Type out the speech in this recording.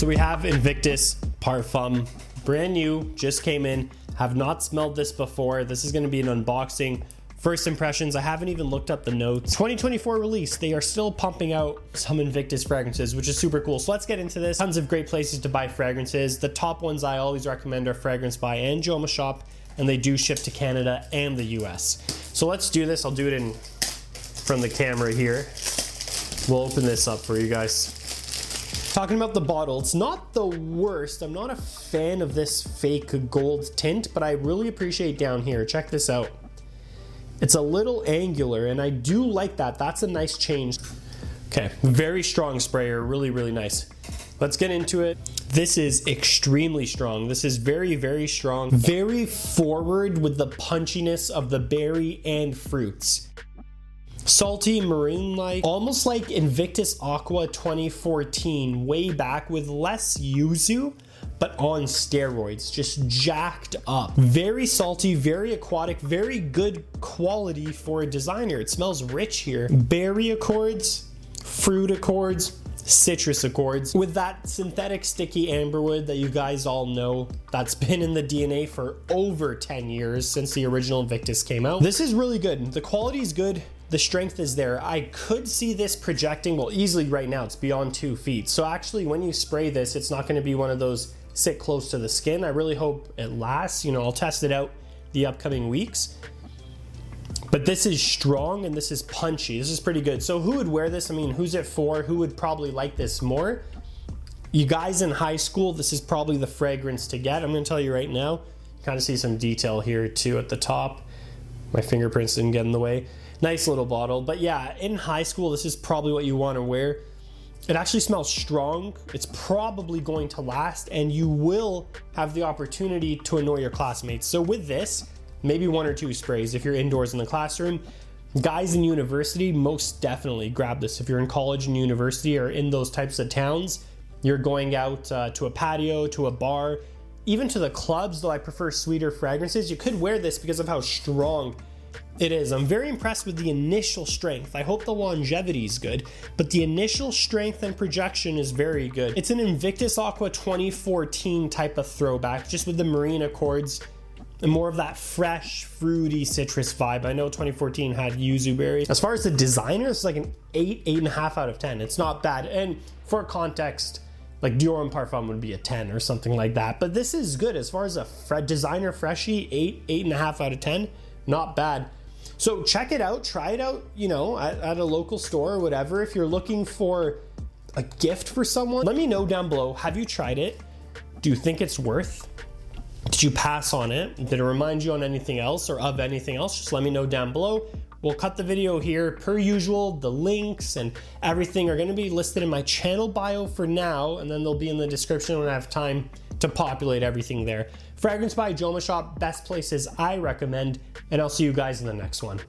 So we have Invictus PARFUM, brand new, just came in, have not smelled this before. This is going to be an unboxing. First impressions, I haven't even looked up the notes. 2024 release, they are still pumping out some Invictus fragrances, which is super cool. So let's get into this. Tons of great places to buy fragrances. The top ones I always recommend are Fragrance By and Joma Shop, and they do ship to Canada and the US. So let's do this. I'll do it in from the camera here. We'll open this up for you guys. Talking about the bottle, it's not the worst. I'm not a fan of this fake gold tint, but I really appreciate down here. Check this out. It's a little angular, and I do like that. That's a nice change. Okay, very strong sprayer, really, really nice. Let's get into it. This is extremely strong. This is very, very strong. Very forward with the punchiness of the berry and fruits. Salty, maroon-like, almost like Invictus Aqua 2014, way back with less yuzu, but on steroids, just jacked up. Very salty, very aquatic, very good quality for a designer. It smells rich here. Berry accords, fruit accords, citrus accords, with that synthetic sticky amberwood that you guys all know that's been in the DNA for over 10 years since the original Invictus came out. This is really good. The quality is good. The strength is there. I could see this projecting, well, easily right now, it's beyond 2 feet. So actually when you spray this, it's not gonna be one of those sit close to the skin. I really hope it lasts. You know, I'll test it out the upcoming weeks. But this is strong and this is punchy. This is pretty good. So who would wear this? I mean, who's it for? Who would probably like this more? You guys in high school, this is probably the fragrance to get. I'm gonna tell you right now. You kind of see some detail here too at the top. My fingerprints didn't get in the way. Nice little bottle, but yeah, in high school, this is probably what you want to wear. It actually smells strong. It's probably going to last, and you will have the opportunity to annoy your classmates. So with this, maybe 1 or 2 sprays if you're indoors in the classroom. Guys in university, most definitely grab this. If you're in college and university or in those types of towns, you're going out to a patio, to a bar, even to the clubs, though I prefer sweeter fragrances. You could wear this because of how strong it is. I'm very impressed with the initial strength. I hope the longevity is good, but the initial strength and projection is very good. It's an Invictus Aqua 2014 type of throwback, just with the marine accords and more of that fresh, fruity citrus vibe. I know 2014 had yuzu berry. As far as the designer, it's like an 8, 8.5 out of 10. It's not bad. And for context, like Dior and Parfum would be a 10 or something like that. But this is good. As far as a designer freshie, 8, 8.5 out of 10, not bad. So check it out, try it out, you know, at a local store or whatever. If you're looking for a gift for someone, let me know down below. Have you tried it? Do you think it's worth? Did you pass on it? Did it remind you on anything else or of anything else? Just let me know down below. We'll cut the video here. Per usual, the links and everything are gonna be listed in my channel bio for now, and then they'll be in the description when I have time to populate everything there. Fragrance by Joma Shop, best places I recommend, and I'll see you guys in the next one.